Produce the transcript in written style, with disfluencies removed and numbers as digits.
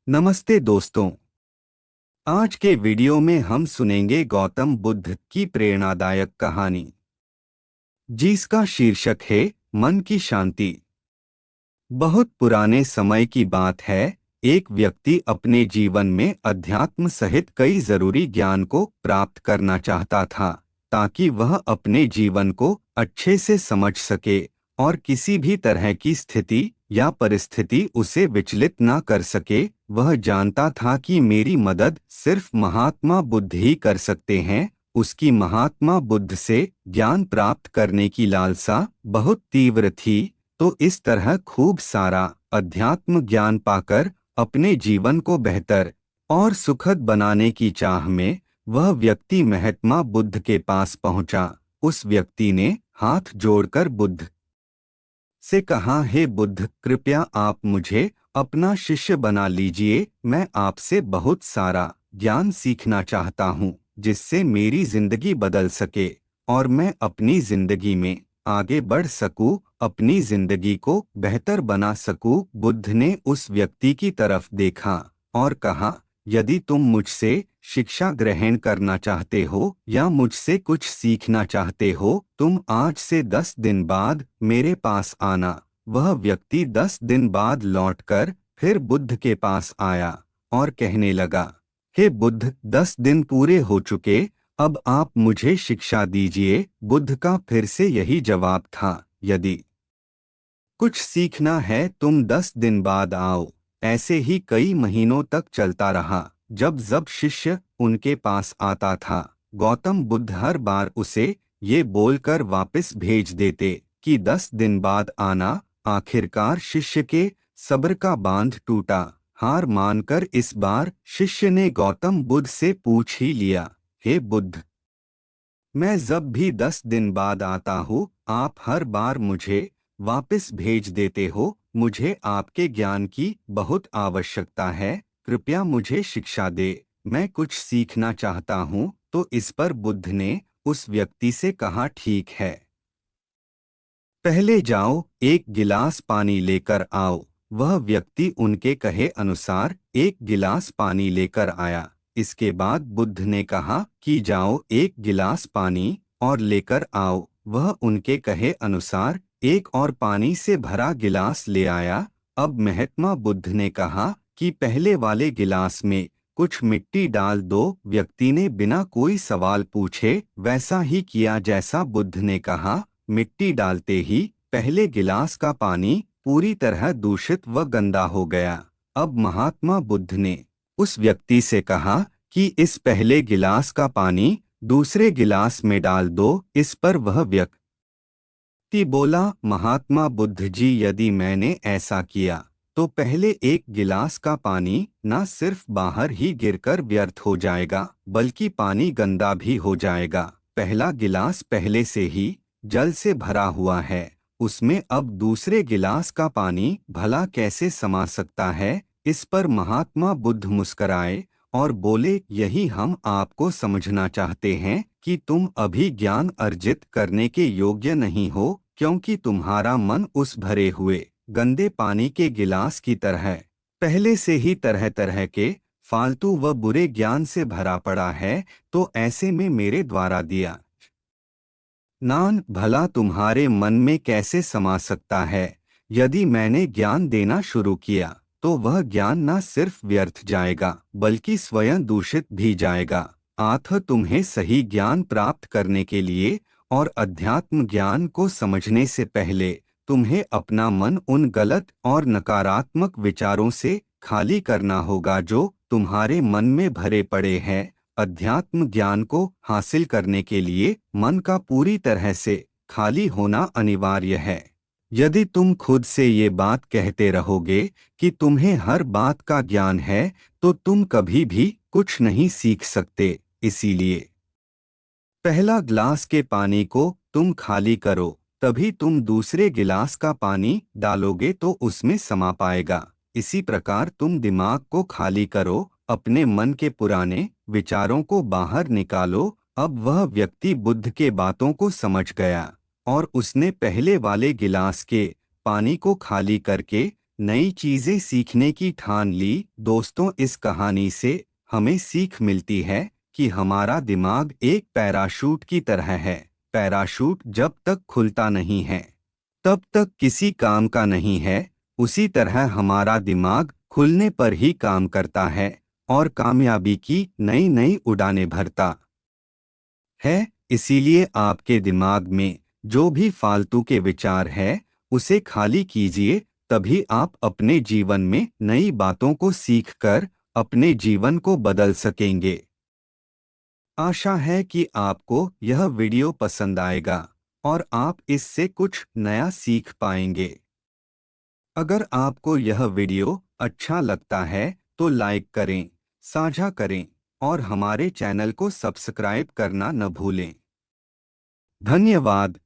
नमस्ते दोस्तों। आज के वीडियो में हम सुनेंगे गौतम बुद्ध की प्रेरणादायक कहानी, जिसका शीर्षक है मन की शांति। बहुत पुराने समय की बात है। एक व्यक्ति अपने जीवन में अध्यात्म सहित कई जरूरी ज्ञान को प्राप्त करना चाहता था, ताकि वह अपने जीवन को अच्छे से समझ सके और किसी भी तरह की स्थिति या परिस्थिति उसे विचलित न कर सके। वह जानता था कि मेरी मदद सिर्फ महात्मा बुद्ध ही कर सकते हैं। उसकी महात्मा बुद्ध से ज्ञान प्राप्त करने की लालसा बहुत तीव्र थी, तो इस तरह खूब सारा अध्यात्म ज्ञान पाकर अपने जीवन को बेहतर और सुखद बनाने की चाह में वह व्यक्ति महात्मा बुद्ध के पास पहुंचा। उस व्यक्ति ने हाथ जोड़कर बुद्ध से कहा, हे बुद्ध, कृपया आप मुझे अपना शिष्य बना लीजिए। मैं आपसे बहुत सारा ज्ञान सीखना चाहता हूँ, जिससे मेरी जिंदगी बदल सके और मैं अपनी जिंदगी में आगे बढ़ सकूं, अपनी जिंदगी को बेहतर बना सकूं। बुद्ध ने उस व्यक्ति की तरफ देखा और कहा, यदि तुम मुझसे शिक्षा ग्रहण करना चाहते हो या मुझसे कुछ सीखना चाहते हो, तुम आज से 10 दिन बाद मेरे पास आना। वह व्यक्ति 10 दिन बाद लौटकर फिर बुद्ध के पास आया और कहने लगा, हे बुद्ध, 10 दिन पूरे हो चुके, अब आप मुझे शिक्षा दीजिए। बुद्ध का फिर से यही जवाब था, यदि कुछ सीखना है तुम 10 दिन बाद आओ। ऐसे ही कई महीनों तक चलता रहा। जब जब शिष्य उनके पास आता था, गौतम बुद्ध हर बार उसे ये बोलकर वापस भेज देते कि 10 दिन बाद आना। आखिरकार शिष्य के सब्र का बांध टूटा। हार मानकर इस बार शिष्य ने गौतम बुद्ध से पूछ ही लिया, हे बुद्ध, मैं जब भी 10 दिन बाद आता हूँ, आप हर बार मुझे वापस भेज देते हो। मुझे आपके ज्ञान की बहुत आवश्यकता है, कृपया मुझे शिक्षा दे। मैं कुछ सीखना चाहता हूँ। तो इस पर बुद्ध ने उस व्यक्ति से कहा, ठीक है, पहले जाओ, एक गिलास पानी लेकर आओ। वह व्यक्ति उनके कहे अनुसार एक गिलास पानी लेकर आया। इसके बाद बुद्ध ने कहा कि जाओ, एक गिलास पानी और लेकर आओ। वह उनके कहे अनुसार एक और पानी से भरा गिलास ले आया। अब महात्मा बुद्ध ने कहा कि पहले वाले गिलास में कुछ मिट्टी डाल दो। व्यक्ति ने बिना कोई सवाल पूछे वैसा ही किया जैसा बुद्ध ने कहा। मिट्टी डालते ही पहले गिलास का पानी पूरी तरह दूषित व गंदा हो गया। अब महात्मा बुद्ध ने उस व्यक्ति से कहा कि इस पहले गिलास का पानी दूसरे गिलास में डाल दो। इस पर वह व्यक्ति बोला, महात्मा बुद्ध जी, यदि मैंने ऐसा किया तो पहले एक गिलास का पानी न सिर्फ बाहर ही गिरकर व्यर्थ हो जाएगा, बल्कि पानी गंदा भी हो जाएगा। पहला गिलास पहले से ही जल से भरा हुआ है, उसमें अब दूसरे गिलास का पानी भला कैसे समा सकता है। इस पर महात्मा बुद्ध मुस्कराए और बोले, यही हम आपको समझना चाहते हैं कि तुम अभी ज्ञान अर्जित करने के योग्य नहीं हो, क्योंकि तुम्हारा मन उस भरे हुए गंदे पानी के गिलास की तरह पहले से ही तरह तरह के फालतू व बुरे ज्ञान से भरा पड़ा है। तो ऐसे में मेरे द्वारा दिया ज्ञान भला तुम्हारे मन में कैसे समा सकता है। यदि मैंने ज्ञान देना शुरू किया तो वह ज्ञान न सिर्फ व्यर्थ जाएगा, बल्कि स्वयं दूषित भी जाएगा। अतः तुम्हें सही ज्ञान प्राप्त करने के लिए और अध्यात्म ज्ञान को समझने से पहले तुम्हें अपना मन उन गलत और नकारात्मक विचारों से खाली करना होगा जो तुम्हारे मन में भरे पड़े हैं। अध्यात्म ज्ञान को हासिल करने के लिए मन का पूरी तरह से खाली होना अनिवार्य है। यदि तुम खुद से ये बात कहते रहोगे कि तुम्हें हर बात का ज्ञान है, तो तुम कभी भी कुछ नहीं सीख सकते। इसीलिए पहला गिलास के पानी को तुम खाली करो, तभी तुम दूसरे गिलास का पानी डालोगे तो उसमें समा पाएगा। इसी प्रकार तुम दिमाग को खाली करो, अपने मन के पुराने विचारों को बाहर निकालो। अब वह व्यक्ति बुद्ध के बातों को समझ गया और उसने पहले वाले गिलास के पानी को खाली करके नई चीजें सीखने की ठान ली। दोस्तों, इस कहानी से हमें सीख मिलती है कि हमारा दिमाग एक पैराशूट की तरह है। पैराशूट जब तक खुलता नहीं है तब तक किसी काम का नहीं है। उसी तरह हमारा दिमाग खुलने पर ही काम करता है और कामयाबी की नई नई उड़ानें भरता है। इसीलिए आपके दिमाग में जो भी फालतू के विचार है उसे खाली कीजिए, तभी आप अपने जीवन में नई बातों को सीखकर अपने जीवन को बदल सकेंगे। आशा है कि आपको यह वीडियो पसंद आएगा और आप इससे कुछ नया सीख पाएंगे। अगर आपको यह वीडियो अच्छा लगता है तो लाइक करें, साझा करें और हमारे चैनल को सब्सक्राइब करना न भूलें। धन्यवाद।